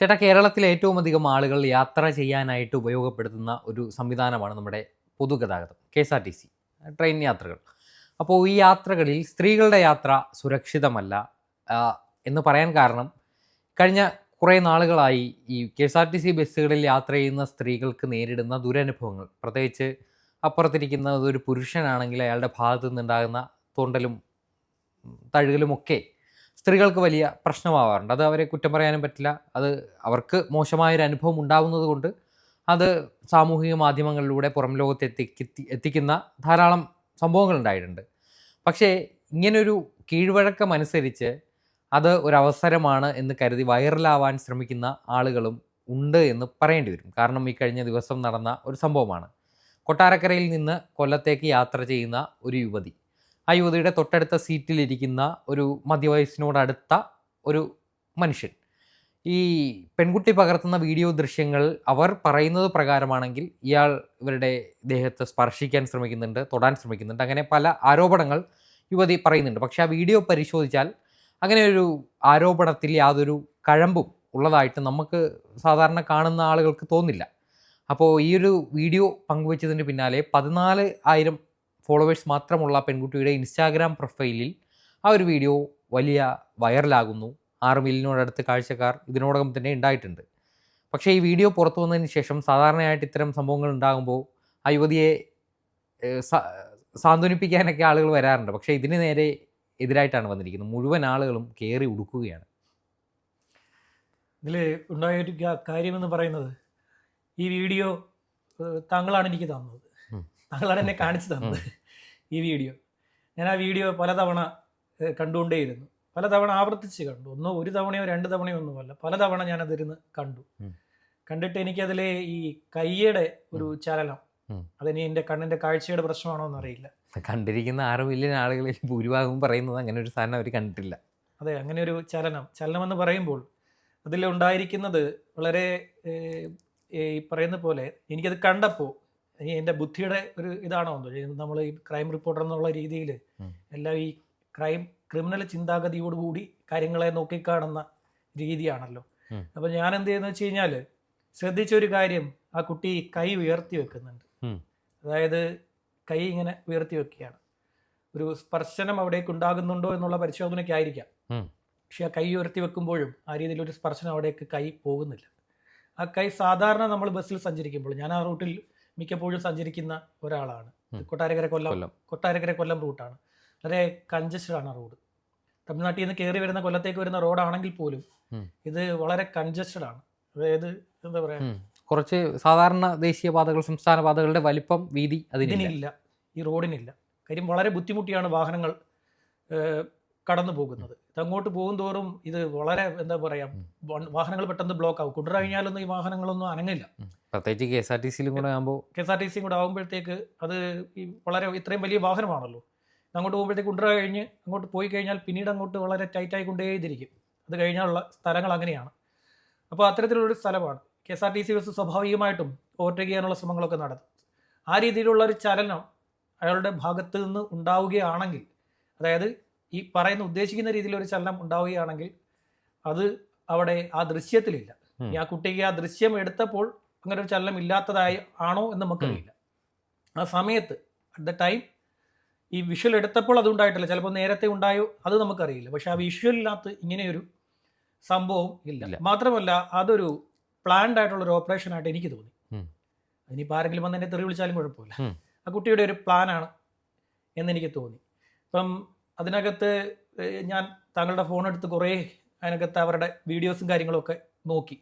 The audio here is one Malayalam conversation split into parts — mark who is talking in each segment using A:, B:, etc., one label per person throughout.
A: ചേട്ടാ, കേരളത്തിലെ ഏറ്റവും അധികം ആളുകൾ യാത്ര ചെയ്യാനായിട്ട് ഉപയോഗപ്പെടുത്തുന്ന ഒരു സംവിധാനമാണ് നമ്മുടെ പൊതുഗതാഗതം, KSRTC ട്രെയിൻ യാത്രകൾ. അപ്പോൾ ഈ യാത്രകളിൽ സ്ത്രീകളുടെ യാത്ര സുരക്ഷിതമല്ല ആ, എന്ന് പറയാൻ കാരണം, കഴിഞ്ഞ കുറേ നാളുകളായി ഈ KSRTC ബസ്സുകളിൽ യാത്ര ചെയ്യുന്ന സ്ത്രീകൾക്ക് നേരിടുന്ന ദുരനുഭവങ്ങൾ, പ്രത്യേകിച്ച് അപ്പുറത്തിരിക്കുന്നത് ഒരു പുരുഷനാണെങ്കിൽ അയാളുടെ ഭാഗത്തു നിന്നുണ്ടാകുന്ന തോണ്ടലും തഴുകലുമൊക്കെ സ്ത്രീകൾക്ക് വലിയ പ്രശ്നമാവാറുണ്ട്. അത് അവരെ കുറ്റം പറയാനും പറ്റില്ല. അത് അവർക്ക് മോശമായൊരു അനുഭവം ഉണ്ടാവുന്നത് കൊണ്ട് അത് സാമൂഹിക മാധ്യമങ്ങളിലൂടെ പുറം ലോകത്ത് എത്തിക്കുന്ന ധാരാളം സംഭവങ്ങൾ ഉണ്ടായിട്ടുണ്ട്. പക്ഷേ ഇങ്ങനൊരു കീഴ്വഴക്കമനുസരിച്ച് അത് ഒരവസരമാണ് എന്ന് കരുതി വൈറലാവാൻ ശ്രമിക്കുന്ന ആളുകളും ഉണ്ട് എന്ന് പറയേണ്ടി വരും. കാരണം ഈ കഴിഞ്ഞ ദിവസം നടന്ന ഒരു സംഭവമാണ്. കൊട്ടാരക്കരയിൽ നിന്ന് കൊല്ലത്തേക്ക് യാത്ര ചെയ്യുന്ന ഒരു യുവതി, ആ യുവതിയുടെ തൊട്ടടുത്ത സീറ്റിലിരിക്കുന്ന ഒരു മധ്യവയസ്സിനോടടുത്ത ഒരു മനുഷ്യൻ, ഈ പെൺകുട്ടി പകർത്തുന്ന വീഡിയോ ദൃശ്യങ്ങൾ അവർ പറയുന്നത് പ്രകാരമാണെങ്കിൽ ഇവരുടെ ദേഹത്ത് സ്പർശിക്കാൻ ശ്രമിക്കുന്നുണ്ട്, തൊടാൻ ശ്രമിക്കുന്നുണ്ട്, അങ്ങനെ പല ആരോപണങ്ങൾ യുവതി പറയുന്നുണ്ട്. പക്ഷേ ആ വീഡിയോ പരിശോധിച്ചാൽ അങ്ങനെ ഒരു ആരോപണത്തിൽ യാതൊരു കഴമ്പും ഉള്ളതായിട്ട് നമുക്ക് സാധാരണ കാണുന്ന ആളുകൾക്ക് തോന്നില്ല. അപ്പോൾ ഈ ഒരു വീഡിയോ പങ്കുവച്ചതിന് പിന്നാലെ 14,000 ഫോളോവേഴ്സ് മാത്രമുള്ള പെൺകുട്ടിയുടെ ഇൻസ്റ്റാഗ്രാം പ്രൊഫൈലിൽ ആ ഒരു വീഡിയോ വലിയ വൈറലാകുന്നു. 6 മില്യനോടടുത്ത് കാഴ്ചക്കാർ ഇതിനോടകം തന്നെ ഉണ്ടായിട്ടുണ്ട്. പക്ഷേ ഈ വീഡിയോ പുറത്തു വന്നതിന് ശേഷം സാധാരണയായിട്ട് ഇത്തരം സംഭവങ്ങൾ ഉണ്ടാകുമ്പോൾ ആ യുവതിയെ സാന്ത്വനിപ്പിക്കാനൊക്കെ ആളുകൾ വരാറുണ്ട്. പക്ഷേ ഇതിന് നേരെ എതിരായിട്ടാണ് വന്നിരിക്കുന്നത്. മുഴുവൻ ആളുകളും കയറി ഉടുക്കുകയാണ്.
B: ഇതിൽ ഉണ്ടായൊരു കാര്യമെന്ന് പറയുന്നത്, ഈ വീഡിയോ താങ്കളാണ് എനിക്ക് തന്നത്, താങ്കളാണ് എന്നെ കാണിച്ചു തന്നത് ഈ വീഡിയോ. ഞാൻ ആ വീഡിയോ പലതവണ കണ്ടുകൊണ്ടേയിരുന്നു, പലതവണ ആവർത്തിച്ച് കണ്ടു. ഒരു തവണയോ 2 തവണയോ ഒന്നുമല്ല, പലതവണ ഞാനതിരുന്ന് കണ്ടു. കണ്ടിട്ട് എനിക്കതിലെ ഈ കയ്യുടെ ഒരു ചലനം, അതിനി എൻ്റെ കണ്ണിൻ്റെ കാഴ്ചയുടെ പ്രശ്നമാണോ എന്നറിയില്ല.
A: കണ്ടിരിക്കുന്ന 6 മില്യൺ ആളുകളിൽ ഭൂരിഭാഗവും പറയുന്നത് അങ്ങനെ ഒരു സാധനം അവർ കണ്ടിട്ടില്ല.
B: അതെ, അങ്ങനെ ഒരു ചലനമെന്ന് പറയുമ്പോൾ അതിലുണ്ടായിരിക്കുന്നത് വളരെ ഈ പറയുന്ന പോലെ എനിക്കത് കണ്ടപ്പോൾ എൻ്റെ ബുദ്ധിയുടെ ഒരു ഇതാണോ എന്തോ, നമ്മൾ ഈ ക്രൈം റിപ്പോർട്ടർ എന്നുള്ള രീതിയിൽ എല്ലാം ഈ ക്രിമിനൽ ചിന്താഗതിയോടുകൂടി കാര്യങ്ങളെ നോക്കിക്കാണുന്ന രീതിയാണല്ലോ. അപ്പം ഞാൻ എന്ത് ചെയ്യുന്നത് വെച്ച് കഴിഞ്ഞാൽ, ശ്രദ്ധിച്ചൊരു കാര്യം, ആ കുട്ടി കൈ ഉയർത്തി വെക്കുന്നുണ്ട്. അതായത് കൈ ഇങ്ങനെ ഉയർത്തി വെക്കുകയാണ്. ഒരു സ്പർശനം അവിടേക്ക് ഉണ്ടാകുന്നുണ്ടോ എന്നുള്ള പരിശോധനയ്ക്കായിരിക്കാം. പക്ഷെ ആ കൈ ഉയർത്തി വെക്കുമ്പോഴും ആ രീതിയിലൊരു സ്പർശനം അവിടേക്ക് കൈ പോകുന്നില്ല. ആ കൈ സാധാരണ നമ്മൾ ബസ്സിൽ സഞ്ചരിക്കുമ്പോൾ, ഞാൻ ആ റൂട്ടിൽ മിക്കപ്പോഴും സഞ്ചരിക്കുന്ന ഒരാളാണ്. കൊട്ടാരക്കര കൊല്ലം റൂട്ടാണ്. വളരെ കൺജസ്റ്റഡ് ആണ് റോഡ്. തമിഴ്നാട്ടിൽ നിന്ന് കയറി വരുന്ന കൊല്ലത്തേക്ക് വരുന്ന റോഡാണെങ്കിൽ പോലും ഇത് വളരെ കൺജസ്റ്റഡ് ആണ്. അതായത് എന്താ പറയാ,
A: കുറച്ച് സാധാരണ ദേശീയപാതകൾ, സംസ്ഥാന പാതകളുടെ വലിപ്പം, വീതി
B: അതിനില്ല, ഈ റോഡിനില്ല. കാര്യം വളരെ ബുദ്ധിമുട്ടിയാണ് വാഹനങ്ങൾ കടന്നു പോകുന്നത്. അങ്ങോട്ട് പോകും തോറും ഇത് വളരെ എന്താ പറയാ, വാഹനങ്ങൾ പെട്ടെന്ന് ബ്ലോക്ക് ആവും. കുണ്ടറ കഴിഞ്ഞാലൊന്നും ഈ വാഹനങ്ങളൊന്നും അനങ്ങില്ല.
A: പ്രത്യേകിച്ച് KSRTCയിലും
B: കൂടെ ആകുമ്പോഴത്തേക്ക് അത് ഈ വളരെ ഇത്രയും വലിയ വാഹനമാണല്ലോ. അങ്ങോട്ട് പോകുമ്പോഴത്തേക്ക് കുണ്ടറ കഴിഞ്ഞ് അങ്ങോട്ട് പോയി കഴിഞ്ഞാൽ പിന്നീട് അങ്ങോട്ട് വളരെ ടൈറ്റായി കൊണ്ടേയിരിക്കും. അത് കഴിഞ്ഞാലുള്ള സ്ഥലങ്ങൾ അങ്ങനെയാണ്. അപ്പോൾ അത്തരത്തിലുള്ളൊരു സ്ഥലമാണ്. KSRTC ബസ് സ്വാഭാവികമായിട്ടും ഓവർടേക്ക് ചെയ്യാനുള്ള ശ്രമങ്ങളൊക്കെ നടത്തും. ആ രീതിയിലുള്ള ഒരു ചലനം അയാളുടെ ഭാഗത്ത് നിന്ന് ഉണ്ടാവുകയാണെങ്കിൽ, അതായത് ഈ പറയുന്ന ഉദ്ദേശിക്കുന്ന രീതിയിലൊരു ചലനം ഉണ്ടാവുകയാണെങ്കിൽ, അത് അവിടെ ആ ദൃശ്യത്തിലില്ല. ആ കുട്ടിക്ക് ആ ദൃശ്യം എടുത്തപ്പോൾ അങ്ങനെ ഒരു ചലനം ഇല്ലാത്തതായി ആണോ എന്ന് നമുക്കറിയില്ല. ആ സമയത്ത് അറ്റ് ദ ടൈം ഈ വിഷ്വൽ എടുത്തപ്പോൾ അത് ഉണ്ടായിട്ടില്ല. ചിലപ്പോൾ നേരത്തെ ഉണ്ടായോ അത് നമുക്കറിയില്ല. പക്ഷെ ആ വിഷ്വലിനകത്ത് ഇങ്ങനെയൊരു സംഭവം ഇല്ല. മാത്രമല്ല, അതൊരു പ്ലാൻഡ് ആയിട്ടുള്ളൊരു ഓപ്പറേഷൻ ആയിട്ട് എനിക്ക് തോന്നി. അതിനിപ്പോൾ ആരെങ്കിലും വന്ന് എന്നെ തെറി വിളിച്ചാലും കുഴപ്പമില്ല. ആ കുട്ടിയുടെ ഒരു പ്ലാനാണ് എന്നെനിക്ക് തോന്നി. ഇപ്പം അതിനകത്ത് ഞാൻ താങ്കളുടെ ഫോൺ എടുത്ത് കുറേ അതിനകത്ത് അവരുടെ വീഡിയോസും കാര്യങ്ങളൊക്കെ നോക്കി.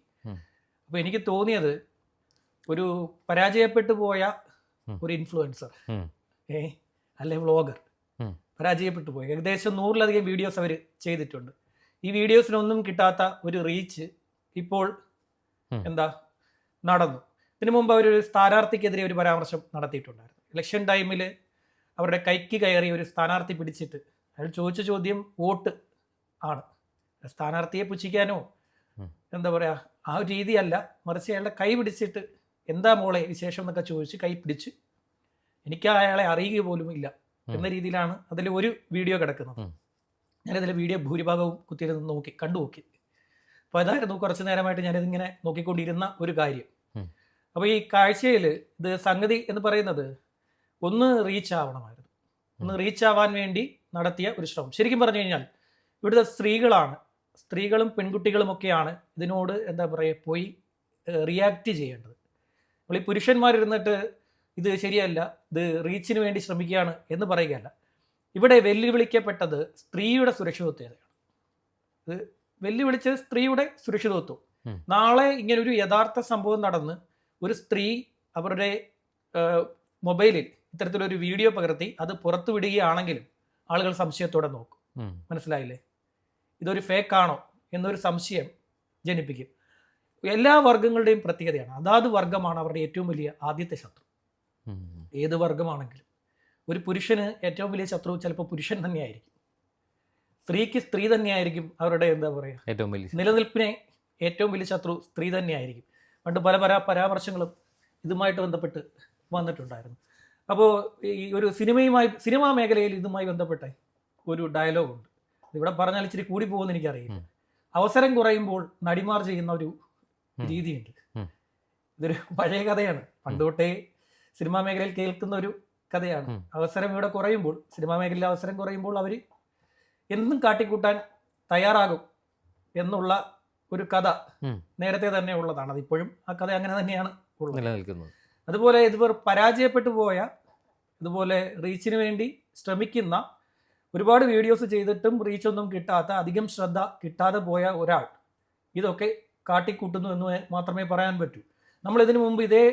B: അപ്പോൾ എനിക്ക് തോന്നിയത്, ഒരു പരാജയപ്പെട്ടു പോയ ഒരു ഇൻഫ്ലുവൻസർ അല്ലെ വ്ളോഗർ പരാജയപ്പെട്ടു പോയി. ഏകദേശം 100-ലധികം വീഡിയോസ് അവർ ചെയ്തിട്ടുണ്ട്. ഈ വീഡിയോസിനൊന്നും കിട്ടാത്ത ഒരു റീച്ച് ഇപ്പോൾ നടന്നു. ഇതിനു മുമ്പ് അവരൊരു സ്ഥാനാർത്ഥിക്കെതിരെ ഒരു പരാമർശം നടത്തിയിട്ടുണ്ടായിരുന്നു. ഇലക്ഷൻ ടൈമിൽ അവരുടെ കൈക്ക് കയറി ഒരു സ്ഥാനാർത്ഥി പിടിച്ചിട്ട് അയാൾ ചോദിച്ച ചോദ്യം വോട്ട് ആണ്. സ്ഥാനാർത്ഥിയെ പുച്ഛിക്കാനോ എന്താ പറയുക ആ ഒരു രീതിയല്ല, മറിച്ച് അയാളുടെ കൈ പിടിച്ചിട്ട് എന്താ മോളെ വിശേഷം എന്നൊക്കെ ചോദിച്ച് കൈ പിടിച്ച്, എനിക്ക് അയാളെ അറിയുക പോലും ഇല്ല എന്ന രീതിയിലാണ് അതിൽ ഒരു വീഡിയോ കിടക്കുന്നത്. ഞാനതിലെ വീഡിയോ ഭൂരിഭാഗവും കുത്തിയിരുന്ന് കണ്ടു നോക്കി. അപ്പോൾ അതായിരുന്നു കുറച്ച് നേരമായിട്ട് ഞാനിതിങ്ങനെ നോക്കിക്കൊണ്ടിരുന്ന ഒരു കാര്യം.
A: ഉം.
B: അപ്പോൾ ഈ കാഴ്ചയിൽ ഇത് സംഗതി എന്ന് പറയുന്നത് ഒന്ന് റീച്ച് ആവണമായിരുന്നു. ഒന്ന് റീച്ച് ആവാൻ വേണ്ടി നടത്തിയ ഒരു ശ്രമം. ശരിക്കും പറഞ്ഞു കഴിഞ്ഞാൽ ഇവിടുത്തെ സ്ത്രീകളും പെൺകുട്ടികളുമൊക്കെയാണ് ഇതിനോട് എന്താ പറയുക പോയി റിയാക്ട് ചെയ്യേണ്ടത്. നമ്മൾ ഈ പുരുഷന്മാരിരുന്നിട്ട് ഇത് ശരിയല്ല, ഇത് റീച്ചിന് വേണ്ടി ശ്രമിക്കുകയാണ് എന്ന് പറയുകയല്ല. ഇവിടെ വെല്ലുവിളിക്കപ്പെട്ടത് സ്ത്രീയുടെ സുരക്ഷിതത്വമാണ്. ഇത് വെല്ലുവിളിച്ചത് സ്ത്രീയുടെ സുരക്ഷിതത്വം. നാളെ ഇങ്ങനൊരു യഥാർത്ഥ സംഭവം നടന്ന് ഒരു സ്ത്രീ അവരുടെ മൊബൈലിൽ ഇത്തരത്തിലൊരു വീഡിയോ പകർത്തി അത് പുറത്തു വിടുകയാണെങ്കിലും ആളുകൾ സംശയത്തോടെ നോക്കും. മനസ്സിലായില്ലേ? ഇതൊരു ഫേക്കാണോ എന്നൊരു സംശയം ജനിപ്പിക്കും. എല്ലാ വർഗങ്ങളുടെയും പ്രത്യേകതയാണ്. അതാത് വർഗമാണ് അവരുടെ ഏറ്റവും വലിയ ആദ്യത്തെ ശത്രു. ഏത് വർഗമാണെങ്കിലും ഒരു പുരുഷന് ഏറ്റവും വലിയ ശത്രു ചിലപ്പോൾ പുരുഷൻ തന്നെയായിരിക്കും. സ്ത്രീക്ക് സ്ത്രീ തന്നെയായിരിക്കും അവരുടെ എന്താ പറയുക
A: ഏറ്റവും വലിയ
B: നിലനിൽപ്പിനെ ഏറ്റവും വലിയ ശത്രു സ്ത്രീ തന്നെയായിരിക്കും. പണ്ട് പല പരാമർശങ്ങളും ഇതുമായിട്ട് ബന്ധപ്പെട്ട് വന്നിട്ടുണ്ടായിരുന്നു. അപ്പോൾ ഈ ഒരു സിനിമാ മേഖലയിൽ ഇതുമായി ബന്ധപ്പെട്ട ഒരു ഡയലോഗുണ്ട്. ഇവിടെ പറഞ്ഞാൽ ഇച്ചിരി കൂടി പോകുമെന്ന് എനിക്കറിയില്ല. അവസരം കുറയുമ്പോൾ നടിമാർ ചെയ്യുന്ന ഒരു രീതിയുണ്ട്. ഇതൊരു പഴയ കഥയാണ്, പണ്ടുതൊട്ടേ സിനിമാ മേഖലയിൽ കേൾക്കുന്ന ഒരു കഥയാണ്. അവസരം ഇവിടെ കുറയുമ്പോൾ, സിനിമാ മേഖലയിൽ അവസരം കുറയുമ്പോൾ അവർ എന്തും കാട്ടിക്കൂട്ടാൻ തയ്യാറാകും എന്നുള്ള ഒരു കഥ നേരത്തെ തന്നെ ഉള്ളതാണ്. അതിപ്പോഴും ആ കഥ അങ്ങനെ തന്നെയാണ്
A: നിലനിൽക്കുന്നത്.
B: അതുപോലെ ഇതുവരെ പരാജയപ്പെട്ടു പോയ, ഇതുപോലെ റീച്ചിന് വേണ്ടി ശ്രമിക്കുന്ന, ഒരുപാട് വീഡിയോസ് ചെയ്തിട്ടും റീച്ചൊന്നും കിട്ടാത്ത, അധികം ശ്രദ്ധ കിട്ടാതെ പോയ ഒരാൾ ഇതൊക്കെ കാട്ടിക്കൂട്ടുന്നു എന്ന് മാത്രമേ പറയാൻ പറ്റൂ. നമ്മൾ ഇതിനു മുമ്പ് ഇതേ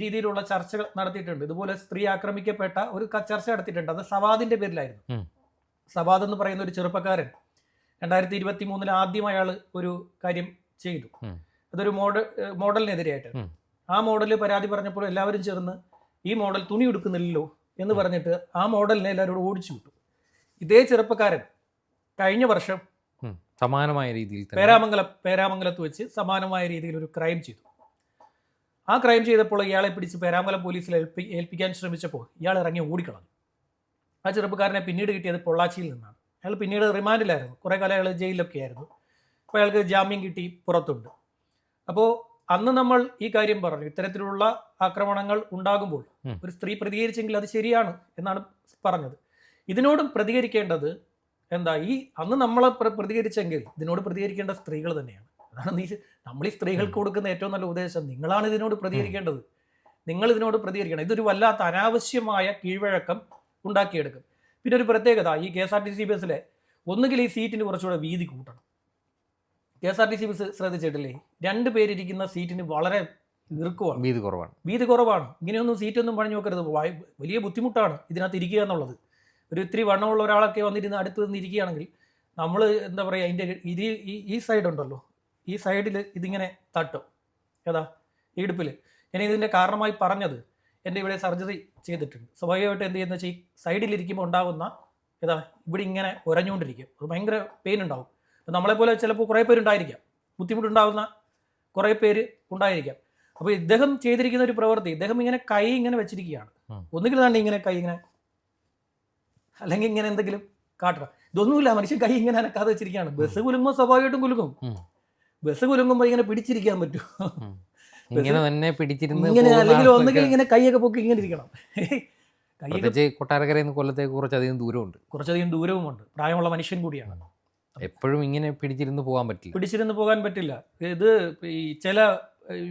B: രീതിയിലുള്ള ചർച്ചകൾ നടത്തിയിട്ടുണ്ട്. ഇതുപോലെ സ്ത്രീ ആക്രമിക്കപ്പെട്ട ഒരു ചർച്ച നടത്തിയിട്ടുണ്ട്. അത് സവാദിന്റെ പേരിലായിരുന്നു. സവാദ് എന്ന് പറയുന്ന ഒരു ചെറുപ്പക്കാരൻ 2023 ആദ്യം അയാൾ ഒരു കാര്യം ചെയ്തു. അതൊരു മോഡലിനെതിരെയായിട്ട്. ആ മോഡല് പരാതി പറഞ്ഞപ്പോൾ എല്ലാവരും ചേർന്ന് ഈ മോഡൽ തുണി ഉടുക്കുന്നില്ലല്ലോ എന്ന് പറഞ്ഞിട്ട് ആ മോഡലിനെ എല്ലാവരോടും ഓടിച്ചു വിട്ടു. ഇതേ ചെറുപ്പക്കാരൻ കഴിഞ്ഞ വർഷം
A: സമാനമായ രീതിയിൽ
B: പേരാമംഗലത്ത് വെച്ച് സമാനമായ രീതിയിൽ ഒരു ക്രൈം ചെയ്തു. ആ ക്രൈം ചെയ്തപ്പോൾ ഇയാളെ പിടിച്ച് പേരാമംഗലം പോലീസിൽ ഏൽപ്പിക്കാൻ ശ്രമിച്ചപ്പോൾ ഇയാൾ ഇറങ്ങി ഓടിക്കളഞ്ഞു. ആ ചെറുപ്പക്കാരനെ പിന്നീട് കിട്ടിയത് പൊള്ളാച്ചിയിൽ നിന്നാണ്. അയാൾ പിന്നീട് റിമാൻഡിലായിരുന്നു. കുറേ കാലം അയാൾ ജയിലിലൊക്കെ ആയിരുന്നു. അപ്പോൾ അയാൾക്ക് ജാമ്യം കിട്ടി പുറത്തുണ്ട്. അപ്പോൾ അന്ന് നമ്മൾ ഈ കാര്യം പറഞ്ഞു, ഇത്തരത്തിലുള്ള ആക്രമണങ്ങൾ ഉണ്ടാകുമ്പോൾ ഒരു സ്ത്രീ പ്രതികരിച്ചെങ്കിൽ അത് ശരിയാണ് എന്നാണ് പറഞ്ഞത്. ഇതിനോടും പ്രതികരിക്കേണ്ടത് എന്താ, ഈ അന്ന് നമ്മളെ പ്രതികരിച്ചെങ്കിൽ ഇതിനോട് പ്രതികരിക്കേണ്ട സ്ത്രീകൾ തന്നെയാണ്. അതാണ് നമ്മൾ ഈ സ്ത്രീകൾക്ക് കൊടുക്കുന്ന ഏറ്റവും നല്ല ഉപദേശം. നിങ്ങളാണ് ഇതിനോട് പ്രതികരിക്കേണ്ടത്, നിങ്ങൾ ഇതിനോട് പ്രതികരിക്കണം. ഇതൊരു വല്ലാത്ത അനാവശ്യമായ കീഴ്വഴക്കം ഉണ്ടാക്കിയെടുക്കും. പിന്നെ ഒരു പ്രത്യേകത, ഈ KSRTC ബസ്സിലെ ഒന്നുകിൽ ഈ സീറ്റിന് കുറച്ചുകൂടെ വീതി കൂട്ടണം. KSRTC ബസ് ശ്രദ്ധിച്ചിട്ടില്ലേ, 2 പേരിരിക്കുന്ന സീറ്റിന് വളരെ ഇറുക്കമാണ്, വീതി കുറവാണ്. ഇങ്ങനെയൊന്നും സീറ്റൊന്നും പണിഞ്ഞു നോക്കരുത്. വലിയ ബുദ്ധിമുട്ടാണ് ഇതിനകത്ത് ഇരിക്കുക എന്നുള്ളത്. ഒരു ഇത്തിരി വണ്ണമുള്ള ഒരാളൊക്കെ വന്നിരുന്ന് അടുത്ത് നിന്നിരിക്കുകയാണെങ്കിൽ നമ്മൾ എന്താ പറയുക, അതിൻ്റെ ഈ സൈഡ് ഉണ്ടല്ലോ, ഈ സൈഡിൽ ഇതിങ്ങനെ തട്ടും. ഏതാ ഇടുപ്പിൽ. ഞാൻ ഇതിൻ്റെ കാരണമായി പറഞ്ഞത്, എൻ്റെ ഇവിടെ സർജറി ചെയ്തിട്ടുണ്ട്. സ്വാഭാവികമായിട്ട് എന്ത് ചെയ്യുന്ന വെച്ചാൽ ഈ സൈഡിലിരിക്കുമ്പോൾ ഉണ്ടാകുന്ന ഏതാ ഇവിടെ ഇങ്ങനെ ഉരഞ്ഞുകൊണ്ടിരിക്കും. അത് ഭയങ്കര പെയിൻ ഉണ്ടാവും. അപ്പോൾ നമ്മളെപ്പോലെ ചിലപ്പോൾ കുറേ പേരുണ്ടായിരിക്കാം, ബുദ്ധിമുട്ടുണ്ടാകുന്ന കുറേ പേര് ഉണ്ടായിരിക്കാം. അപ്പോൾ ഇദ്ദേഹം ചെയ്തിരിക്കുന്ന ഒരു പ്രവൃത്തി, ഇദ്ദേഹം ഇങ്ങനെ കൈ ഇങ്ങനെ വെച്ചിരിക്കുകയാണ്. ഒന്നുകിൽ തന്നെ ഇങ്ങനെ കൈ ഇങ്ങനെ, അല്ലെങ്കിൽ ഇങ്ങനെ എന്തെങ്കിലും കാട്ടണം. ഇതൊന്നുമില്ല, മനുഷ്യൻ കൈ ഇങ്ങനെ അനക്കാതെ വെച്ചിരിക്കുകയാണ്. ബസ് കുലുങ്ങുമ്പോൾ സ്വാഭാവികമായിട്ടും കുലുങ്ങും. ബസ് കുലുങ്ങുമ്പോൾ ഇങ്ങനെ പിടിച്ചിരിക്കാൻ പറ്റും.
A: ഇങ്ങനെ തന്നെ പിടിച്ചിരുന്ന്,
B: അല്ലെങ്കിൽ ഒന്നുകിൽ ഇങ്ങനെ കൈയൊക്കെ പൊക്കി ഇങ്ങനെ ഇരിക്കണം.
A: കൊട്ടാരക്കരയിൽ നിന്ന് കൊല്ലത്തേക്ക് കുറച്ചധികം
B: ദൂരവുമുണ്ട്. പ്രായമുള്ള മനുഷ്യൻ കൂടിയാണ്.
A: എപ്പോഴും ഇങ്ങനെ പിടിച്ചിരുന്ന് പോകാൻ പറ്റില്ല. ഇത് ഈ ചില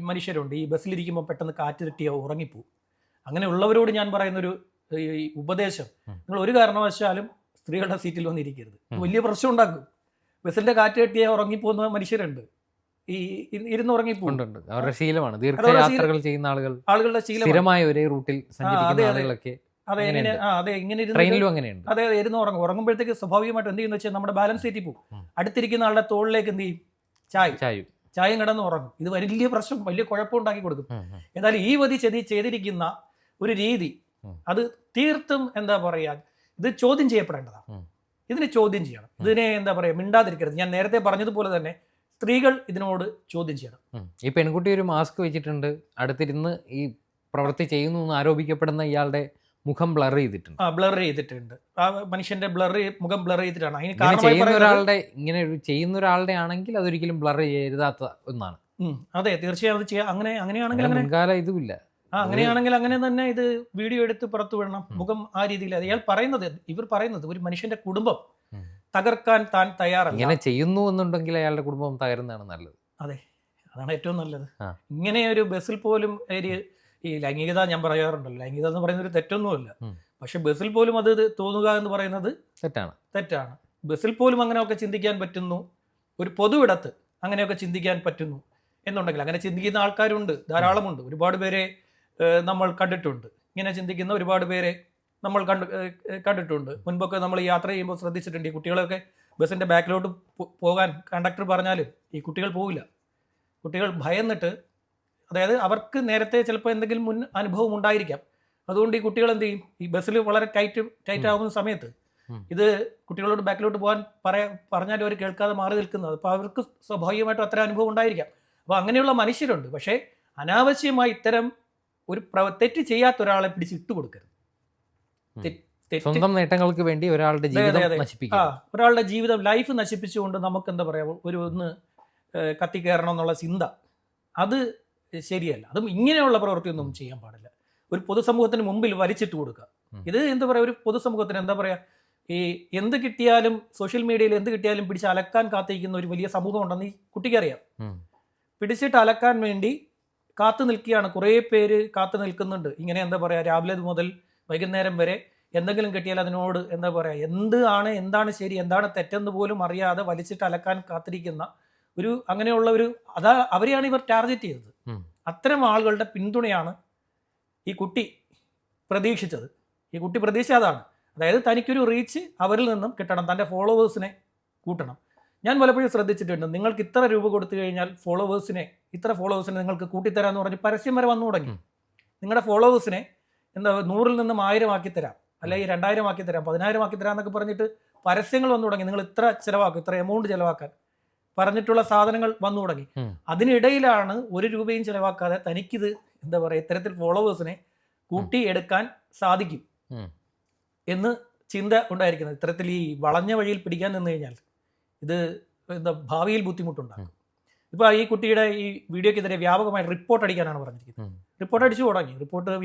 A: മനുഷ്യരുണ്ട്, ഈ ബസ്സിലിരിക്കുമ്പോൾ പെട്ടെന്ന് കാറ്റ് തട്ടിയോ ഉറങ്ങിപ്പോവും. അങ്ങനെയുള്ളവരോട് ഞാൻ പറയുന്നൊരു ഉപദേശം, നിങ്ങൾ ഒരു കാരണവശാലും സ്ത്രീകളുടെ സീറ്റിൽ വന്നിരിക്കരുത്. വലിയ പ്രശ്നം ഉണ്ടാക്കും. ബസ്സിന്റെ കാറ്റ് തട്ടിയാൽ ഉറങ്ങിപ്പോകുന്ന മനുഷ്യരുണ്ട്. ഈ ഇരുന്ന് ഉറങ്ങിപ്പോകും. അവരുടെ ശീലമാണ്. ദീർഘയാത്രകൾ ചെയ്യുന്ന
B: ആളുകളുടെ ശീലം,
A: സ്ഥിരമായ ഒരേ റൂട്ടിൽ സഞ്ചരിക്കുന്ന ആളുകളൊക്കെ.
B: അതെ, ഇങ്ങനെ
A: ട്രെയിനിലും അങ്ങനെയുണ്ട്.
B: അതെ, ഇരുന്ന് ഉറങ്ങുമ്പോഴത്തേക്ക് സ്വാഭാവികമായിട്ട് എന്ത് ചെയ്യുന്ന വെച്ചാൽ നമ്മുടെ ബാലൻസ് തെറ്റി പോകും. അടുത്തിരിക്കുന്ന ആളുടെ തോളിലേക്ക് എന്ത് ചെയ്യും, ചായം കിടന്ന് ഉറങ്ങും. ഇത് വലിയ പ്രശ്നം, വലിയ കുഴപ്പമുണ്ടാക്കി കൊടുക്കും. എന്നാലും ഈ വധി ചെയ്തിരിക്കുന്ന ഒരു രീതി, അത് തീർത്തും എന്താ പറയാ, ഇത് ചോദ്യം ചെയ്യപ്പെടേണ്ടതാണ്. ഇതിനെ ചോദ്യം ചെയ്യണം. ഇതിനെ എന്താ പറയാ, മിണ്ടാതിരിക്കരുത്. ഞാൻ നേരത്തെ പറഞ്ഞതുപോലെ തന്നെ സ്ത്രീകൾ ഇതിനോട് ചോദ്യം ചെയ്യണം.
A: ഈ പെൺകുട്ടി ഒരു മാസ്ക് വെച്ചിട്ടുണ്ട്, അടുത്തിരുന്ന് ഈ പ്രവൃത്തി ചെയ്യുന്നു എന്ന് ആരോപിക്കപ്പെടുന്ന ഇയാളുടെ മുഖം ബ്ലർ ചെയ്തിട്ടുണ്ട്.
B: ബ്ലർ ചെയ്തിട്ടുണ്ട്. ആ മനുഷ്യന്റെ മുഖം ബ്ലർ ചെയ്തിട്ടാണ്. അതിന്
A: ഇങ്ങനെ
B: കാരണമായി
A: ചെയ്യുന്ന
B: പറയുന്നത്
A: ഒരാളുടെ ചെയ്യുന്ന ഒരാളുടെ ആണെങ്കിൽ അതൊരിക്കലും ബ്ലർ ചെയ്താത്ത ഒന്നാണ്.
B: അതെ, തീർച്ചയായും അത് ചെയ്യാം. അങ്ങനെയാണെങ്കിൽ അങ്ങനെ
A: മുൻകാലം ഇതുമില്ല.
B: അങ്ങനെയാണെങ്കിൽ അങ്ങനെ തന്നെ ഇത് വീഡിയോ എടുത്ത് പുറത്തു വിടണം. മുഖം ആ രീതിയിൽ ഇവർ പറയുന്നത് ഒരു മനുഷ്യന്റെ കുടുംബം തകർക്കാൻ താൻ തയ്യാറല്ല.
A: ഇങ്ങനെ ചെയ്യുന്നു എന്നുണ്ടെങ്കിൽ അയാളുടെ കുടുംബം തകരുന്നതാണ് നല്ലത്.
B: അതെ, അതാണ് ഏറ്റവും നല്ലത്.
A: ആ.
B: ഇങ്ങനെ ഒരു ബസ്സിൽ പോലും ഈ ലൈംഗികത ഞാൻ പറയാറുണ്ടല്ലോ, ലൈംഗികത എന്ന് പറയുന്ന ഒരു തെറ്റൊന്നുമില്ല. പക്ഷെ ബസ്സിൽ പോലും അത് തോന്നുക എന്ന് പറയുന്നത് തെറ്റാണ്. ബസ്സിൽ പോലും അങ്ങനെയൊക്കെ ചിന്തിക്കാൻ പറ്റുന്നു, ഒരു പൊതുവിടത്ത് അങ്ങനെയൊക്കെ ചിന്തിക്കാൻ പറ്റുന്നു എന്നുണ്ടെങ്കിൽ, അങ്ങനെ ചിന്തിക്കുന്ന ആൾക്കാരുണ്ട്, ധാരാളമുണ്ട്. ഒരുപാട് പേരെ നമ്മൾ കണ്ടിട്ടുണ്ട്. ഇങ്ങനെ ചിന്തിക്കുന്ന ഒരുപാട് പേരെ നമ്മൾ കണ്ടിട്ടുണ്ട്. മുൻപൊക്കെ നമ്മൾ യാത്ര ചെയ്യുമ്പോൾ ശ്രദ്ധിച്ചിട്ടുണ്ട്, ഈ കുട്ടികളൊക്കെ ബസ്സിൻ്റെ ബാക്കിലോട്ട് പോകാൻ കണ്ടക്ടർ പറഞ്ഞാൽ ഈ കുട്ടികൾ പോവില്ല. കുട്ടികൾ ഭയന്നിട്ട്, അതായത് അവർക്ക് നേരത്തെ ചിലപ്പോൾ എന്തെങ്കിലും മുൻ അനുഭവം ഉണ്ടായിരിക്കാം. അതുകൊണ്ട് ഈ കുട്ടികൾ എന്ത് ചെയ്യും, ഈ ബസ്സിൽ വളരെ ടൈറ്റ് ആവുന്ന സമയത്ത് ഇത് കുട്ടികളോട് ബാക്കിലോട്ട് പോകാൻ പറഞ്ഞാലും അവർ കേൾക്കാതെ മാറി നിൽക്കുന്നത്. അപ്പോൾ അവർക്ക് സ്വാഭാവികമായിട്ടും അത്ര അനുഭവം ഉണ്ടായിരിക്കാം. അപ്പോൾ അങ്ങനെയുള്ള മനുഷ്യരുണ്ട്. പക്ഷേ അനാവശ്യമായി ഇത്തരം ഒരു തെറ്റ് ചെയ്യാത്ത ഒരാളെ പിടിച്ച് ഇട്ടുകൊടുക്കരുത്.
A: സ്വന്തം നേട്ടങ്ങൾക്ക് വേണ്ടി ഒരാളുടെ
B: ഒരാളുടെ ജീവിതം, ലൈഫ് നശിപ്പിച്ചുകൊണ്ട് നമുക്ക് എന്താ പറയാ, ഒന്ന് കത്തിക്കയറണം എന്നുള്ള ചിന്ത, അത് ശരിയല്ല. അതും ഇങ്ങനെയുള്ള പ്രവൃത്തിയൊന്നും ചെയ്യാൻ പാടില്ല. ഒരു പൊതുസമൂഹത്തിന് മുമ്പിൽ വലിച്ചിട്ട് കൊടുക്കുക. ഇത് എന്താ പറയുക, ഒരു പൊതുസമൂഹത്തിന് എന്താ പറയുക, ഈ എന്ത് കിട്ടിയാലും സോഷ്യൽ മീഡിയയിൽ എന്ത് കിട്ടിയാലും പിടിച്ച് അലക്കാൻ കാത്തിരിക്കുന്ന ഒരു വലിയ സമൂഹം ഉണ്ടെന്ന് ഈ കുട്ടിക്കറിയാം. പിടിച്ചിട്ട് അലക്കാൻ വേണ്ടി കാത്തു നിൽക്കുകയാണ്. കുറേ പേര് കാത്തു നിൽക്കുന്നുണ്ട്. ഇങ്ങനെ എന്താ പറയുക, രാവിലെ മുതൽ വൈകുന്നേരം വരെ എന്തെങ്കിലും കിട്ടിയാൽ അതിനോട് എന്താ പറയുക, എന്താണ് ശരി എന്താണ് തെറ്റെന്ന് പോലും അറിയാതെ വലിച്ചിട്ട് അലക്കാൻ കാത്തിരിക്കുന്ന അങ്ങനെയുള്ള അവരെയാണ് ഇവർ ടാർഗറ്റ് ചെയ്തത്. അത്തരം ആളുകളുടെ പിന്തുണയാണ് ഈ കുട്ടി പ്രതീക്ഷിച്ചത്. ഈ കുട്ടി പ്രതീക്ഷിച്ച അതാണ്. അതായത് തനിക്കൊരു റീച്ച് അവരിൽ നിന്നും കിട്ടണം, തൻ്റെ ഫോളോവേഴ്സിനെ കൂട്ടണം. ഞാൻ പലപ്പോഴും ശ്രദ്ധിച്ചിട്ടുണ്ട്, നിങ്ങൾക്ക് ഇത്ര രൂപ കൊടുത്തു കഴിഞ്ഞാൽ ഇത്ര ഫോളോവേഴ്സിനെ നിങ്ങൾക്ക് കൂട്ടിത്തരാമെന്ന് പറഞ്ഞ് പരസ്യം വരെ വന്നു തുടങ്ങി. നിങ്ങളുടെ ഫോളോവേഴ്സിനെ 100-ൽ നിന്നും 1000 ആക്കി തരാം, അല്ലെങ്കിൽ 2000 ആക്കി തരാം, 10,000 ആക്കി തരാം എന്നൊക്കെ പറഞ്ഞിട്ട് പരസ്യങ്ങൾ വന്നു തുടങ്ങി. നിങ്ങൾ ഇത്ര ചിലവാക്കും, ഇത്ര എമൗണ്ട് ചിലവാക്കാൻ പറഞ്ഞിട്ടുള്ള സാധനങ്ങൾ വന്നു തുടങ്ങി. അതിനിടയിലാണ് 1 രൂപയും ചിലവാക്കാതെ തനിക്കിത് എന്താ പറയുക, ഇത്തരത്തിൽ ഫോളോവേഴ്സിനെ കൂട്ടിയെടുക്കാൻ സാധിക്കും എന്ന് ചിന്ത ഉണ്ടായിരിക്കുന്നത്. ഇത്തരത്തിൽ ഈ വളഞ്ഞ വഴിയിൽ പിടിക്കാൻ നിന്ന് കഴിഞ്ഞാൽ ഇത് ഭാവിയിൽ ബുദ്ധിമുട്ടുണ്ടാകും. ഇപ്പോൾ ഈ കുട്ടിയുടെ ഈ വീഡിയോക്കെതിരെ വ്യാപകമായി റിപ്പോർട്ട് അടിക്കാനാണ് പറഞ്ഞിരിക്കുന്നത്. റിപ്പോർട്ട് അടിച്ചു തുടങ്ങി.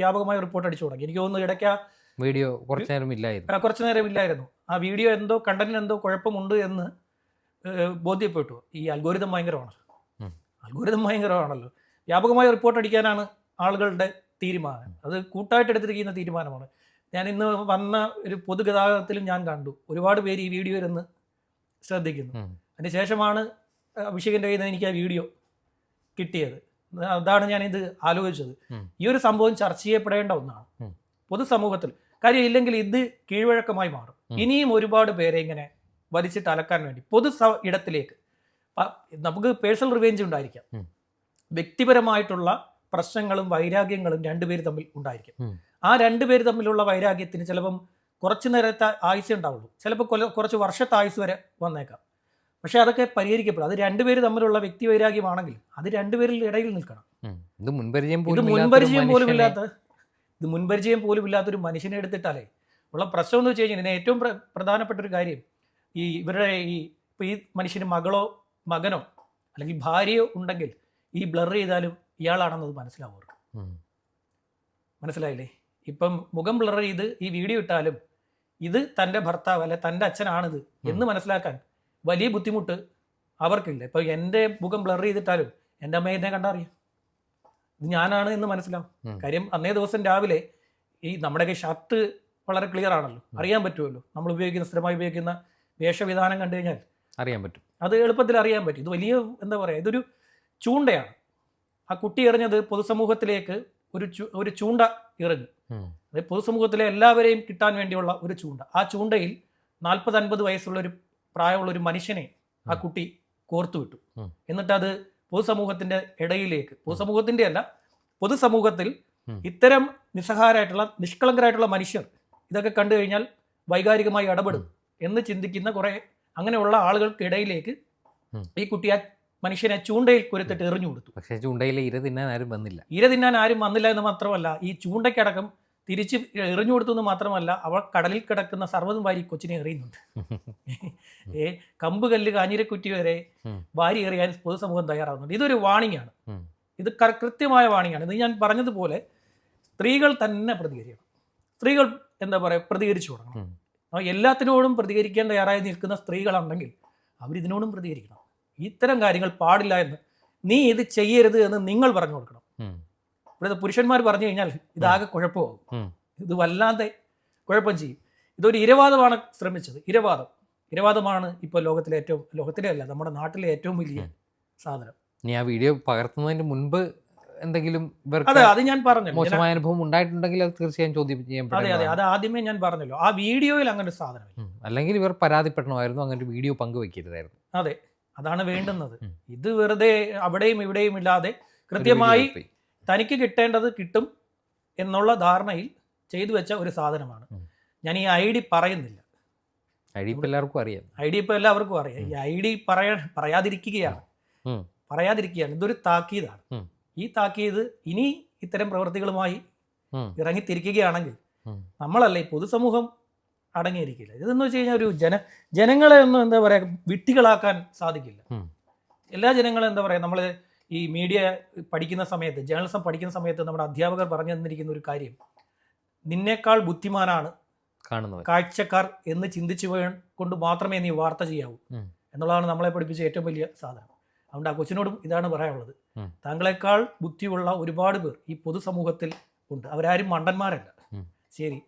B: വ്യാപകമായി റിപ്പോർട്ട് അടിച്ചു തുടങ്ങി. എനിക്ക് തോന്നുന്നു ഇടയ്ക്ക്
A: വീഡിയോ കുറച്ചു നേരം ഇല്ലായിരുന്നു. ആ വീഡിയോ കണ്ടന്റിന് എന്തോ കുഴപ്പമുണ്ട് എന്ന് ബോധ്യപ്പെട്ടു. ഈ അൽഗോരിതം ഭയങ്കരമാണല്ലോ. വ്യാപകമായി റിപ്പോർട്ട് അടിക്കാനാണ് ആളുകളുടെ തീരുമാനം. അത് കൂട്ടായിട്ട് എടുത്തിരിക്കുന്ന തീരുമാനമാണ്. ഞാൻ ഇന്ന് വന്ന ഒരു പൊതുഗതാഗതത്തിലും ഞാൻ കണ്ടു ഒരുപാട് പേര് ഈ വീഡിയോ ഇരുന്ന് ശ്രദ്ധിക്കുന്നു. അതിനുശേഷമാണ് അഭിഷേകിൻ്റെ കയ്യിൽ നിന്ന് എനിക്ക് ആ വീഡിയോ കിട്ടിയത്. അതാണ് ഞാനിത് ആലോചിച്ചത്. ഈ ഒരു സംഭവം ചർച്ച ചെയ്യപ്പെടേണ്ട ഒന്നാണ് പൊതുസമൂഹത്തിൽ. കാര്യം ഇല്ലെങ്കിൽ ഇത് കീഴ്വഴക്കമായി മാറും. ഇനിയും ഒരുപാട് പേരെ ഇങ്ങനെ വലിച്ചിട്ട് അലക്കാൻ വേണ്ടി ഇടത്തിലേക്ക് നമുക്ക് പേഴ്സണൽ റിവെഞ്ച് ഉണ്ടായിരിക്കാം. വ്യക്തിപരമായിട്ടുള്ള പ്രശ്നങ്ങളും വൈരാഗ്യങ്ങളും രണ്ടുപേര് തമ്മിൽ ഉണ്ടായിരിക്കും. ആ രണ്ടുപേര് തമ്മിലുള്ള വൈരാഗ്യത്തിന് ചിലപ്പം കുറച്ച് നേരത്തെ ആയുസ് ഉണ്ടാവുള്ളൂ, ചിലപ്പോൾ കുറച്ച് വർഷത്തെ ആയുസ് വരെ വന്നേക്കാം. പക്ഷെ അതൊക്കെ പരിഹരിക്കപ്പെടും. അത് രണ്ടുപേര് തമ്മിലുള്ള വ്യക്തി വൈരാഗ്യമാണെങ്കിൽ അത് രണ്ടുപേരിൽ ഇടയിൽ നിൽക്കണം. ഇത് മുൻപരിചയം പോലും ഇല്ലാത്തൊരു മനുഷ്യനെ എടുത്തിട്ടാലേ ഉള്ള പ്രശ്നം എന്ന് വെച്ച് കഴിഞ്ഞാൽ ഇതിന് ഏറ്റവും പ്രധാനപ്പെട്ട ഒരു കാര്യം, ഇവരുടെ ഇപ്പോൾ ഈ മനുഷ്യന് മകനോ അല്ലെങ്കിൽ ഭാര്യയോ ഉണ്ടെങ്കിൽ ഈ ബ്ലർ ചെയ്താലും ഇയാളാണെന്നത് മനസ്സിലാവും. മനസ്സിലായില്ലേ? ഇപ്പം മുഖം ബ്ലർ ചെയ്ത് ഈ വീഡിയോ ഇട്ടാലും ഇത് തൻ്റെ ഭർത്താവ് അല്ലെ തൻ്റെ അച്ഛനാണിത് എന്ന് മനസ്സിലാക്കാൻ വലിയ ബുദ്ധിമുട്ട് അവർക്കില്ല. ഇപ്പം എൻ്റെ മുഖം ബ്ലർ ചെയ്തിട്ടാലും എൻ്റെ അമ്മ എന്നെ കണ്ടറിയാം, ഇത് ഞാനാണ് എന്ന് മനസ്സിലാവും. കാര്യം അന്നേ ദിവസം രാവിലെ ഈ നമ്മുടെയൊക്കെ ഷർട്ട് വളരെ ക്ലിയർ ആണല്ലോ, അറിയാൻ പറ്റുമല്ലോ. നമ്മൾ സ്ഥിരമായി ഉപയോഗിക്കുന്ന വേഷവിധാനം കണ്ടു കഴിഞ്ഞാൽ അറിയാൻ പറ്റും.
B: അത് എളുപ്പത്തിൽ അറിയാൻ പറ്റും. ഇത് വലിയ എന്താ പറയുക, ഇതൊരു ചൂണ്ടയാണ്. ആ കുട്ടി എറിഞ്ഞത് പൊതുസമൂഹത്തിലേക്ക് ഒരു ചൂണ്ട എറിഞ്ഞു. അതായത് പൊതുസമൂഹത്തിലെ എല്ലാവരെയും കിട്ടാൻ വേണ്ടിയുള്ള ഒരു ചൂണ്ട. ആ ചൂണ്ടയിൽ 40-50 വയസ്സുള്ള പ്രായമുള്ള ഒരു മനുഷ്യനെ ആ കുട്ടി കോർത്തു വിട്ടു. എന്നിട്ട് അത് പൊതുസമൂഹത്തിന്റെ ഇടയിലേക്ക്, പൊതുസമൂഹത്തിന്റെ അല്ല, പൊതുസമൂഹത്തിൽ ഇത്തരം നിഷ്കളങ്കരായിട്ടുള്ള മനുഷ്യർ ഇതൊക്കെ കണ്ടു കഴിഞ്ഞാൽ വൈകാരികമായി ഇടപെടും എന്ന് ചിന്തിക്കുന്ന കുറെ അങ്ങനെയുള്ള ആളുകൾക്കിടയിലേക്ക് ഈ കുട്ടി ആ മനുഷ്യനെ ചൂണ്ടയിൽ കുരുത്തിട്ട് എറിഞ്ഞു കൊടുത്തു.
A: പക്ഷേ ചൂണ്ടയിൽ ഇര തിന്നാൻ ആരും വന്നില്ല
B: എന്ന് മാത്രമല്ല, ഈ ചൂണ്ടയ്ക്കടക്കം തിരിച്ച് എറിഞ്ഞു കൊടുത്തെന്ന് മാത്രമല്ല അവൾ കടലിൽ കിടക്കുന്ന സർവ്വതും വാരി കൊച്ചിനെ എറിയുന്നുണ്ട്. കമ്പ് കല്ല് കാഞ്ഞിരക്കുറ്റി വരെ വാരി എറിയാൻ പൊതുസമൂഹം തയ്യാറാവുന്നുണ്ട്. ഇതൊരു വാണിംഗ് ആണ്. ഇത് കൃത്യമായ വാണിംഗ് ആണ്. ഇത് ഞാൻ പറഞ്ഞതുപോലെ സ്ത്രീകൾ തന്നെ പ്രതികരിക്കണം. സ്ത്രീകൾ എന്താ പറയുക, പ്രതികരിച്ചു തുടങ്ങണം. എല്ലാത്തിനോടും പ്രതികരിക്കാൻ തയ്യാറായി നിൽക്കുന്ന സ്ത്രീകളുണ്ടെങ്കിൽ അവരിതിനോടും പ്രതികരിക്കണം. ഇത്തരം കാര്യങ്ങൾ പാടില്ല എന്ന്, നീ ഇത് ചെയ്യരുത് എന്ന് നിങ്ങൾ പറഞ്ഞു കൊടുക്കണം. ഇവിടുത്തെ പുരുഷന്മാർ പറഞ്ഞു കഴിഞ്ഞാൽ ഇതാകെ കുഴപ്പമാകും. ഇത് വല്ലാതെ കുഴപ്പം ചെയ്യും. ഇതൊരു ഇരവാദമാണ് ശ്രമിച്ചത്. ഇരവാദമാണ് ഇപ്പോൾ ലോകത്തിലെ അല്ല, നമ്മുടെ നാട്ടിലെ ഏറ്റവും വലിയ സാധനം.
A: ഇനി ആ വീഡിയോ പകർത്തുന്നതിന് മുൻപ് എന്തെങ്കിലും
B: അതെ, അത് ഞാൻ പറഞ്ഞല്ലോ,
A: മോശമായ അനുഭവം ഉണ്ടായിട്ടുണ്ടെങ്കിൽ അത് തീർച്ചയായും ചോദ്യം ചെയ്യാൻ
B: അതെ, അത് ആദ്യമേ ഞാൻ പറഞ്ഞല്ലോ. ആ വീഡിയോയിൽ അങ്ങനെ ഒരു സാധനം,
A: അല്ലെങ്കിൽ ഇവർ പരാതിപ്പെടണമായിരുന്നു, അങ്ങനെ ഒരു വീഡിയോ പങ്കുവെക്കരുതായിരുന്നു.
B: അതെ, അതാണ് വേണ്ടുന്നത്. ഇത് വെറുതെ അവിടെയും ഇവിടെയും ഇല്ലാതെ കൃത്യമായി തനിക്ക് കിട്ടേണ്ടത് കിട്ടും എന്നുള്ള ധാരണയിൽ ചെയ്തു വെച്ച ഒരു സാധനമാണ്. ഞാൻ ഈ ID പറയുന്നില്ല.
A: ID ഇപ്പം എല്ലാവർക്കും അറിയാം.
B: ID ഇപ്പം എല്ലാവർക്കും അറിയാം. ഈ ID പറയാതിരിക്കുകയാണ്. ഇതൊരു താക്കീതാണ്. ഈ താക്കീത് ഇനി ഇത്തരം പ്രവൃത്തികളുമായി ഇറങ്ങിത്തിരിക്കുകയാണെങ്കിൽ നമ്മളല്ല, ഈ പൊതുസമൂഹം അടങ്ങിയിരിക്കില്ല. ഇതെന്ന് വെച്ച് കഴിഞ്ഞാൽ ഒരു ജനങ്ങളെ ഒന്നും എന്താ പറയുക വിട്ടികളാക്കാൻ സാധിക്കില്ല. എല്ലാ ജനങ്ങളും എന്താ പറയുക, നമ്മൾ ഈ മീഡിയ പഠിക്കുന്ന സമയത്ത്, ജേർണലിസം പഠിക്കുന്ന സമയത്ത് നമ്മുടെ അധ്യാപകർ പറഞ്ഞു തന്നിരിക്കുന്ന ഒരു കാര്യം, നിന്നേക്കാൾ ബുദ്ധിമാനാണ് കാഴ്ചക്കാർ എന്ന് ചിന്തിച്ചു കൊണ്ട് മാത്രമേ നീ വാർത്ത ചെയ്യാവൂ എന്നുള്ളതാണ് നമ്മളെ പഠിപ്പിച്ച ഏറ്റവും വലിയ സാധനം. അതുകൊണ്ട് ആ കൊച്ചിനോടും ഇതാണ് പറയാനുള്ളത്. താങ്കളെക്കാൾ ബുദ്ധിയുള്ള ഒരുപാട് പേർ ഈ പൊതുസമൂഹത്തിൽ ഉണ്ട്. അവരാരും മണ്ടന്മാരല്ല. ശരി.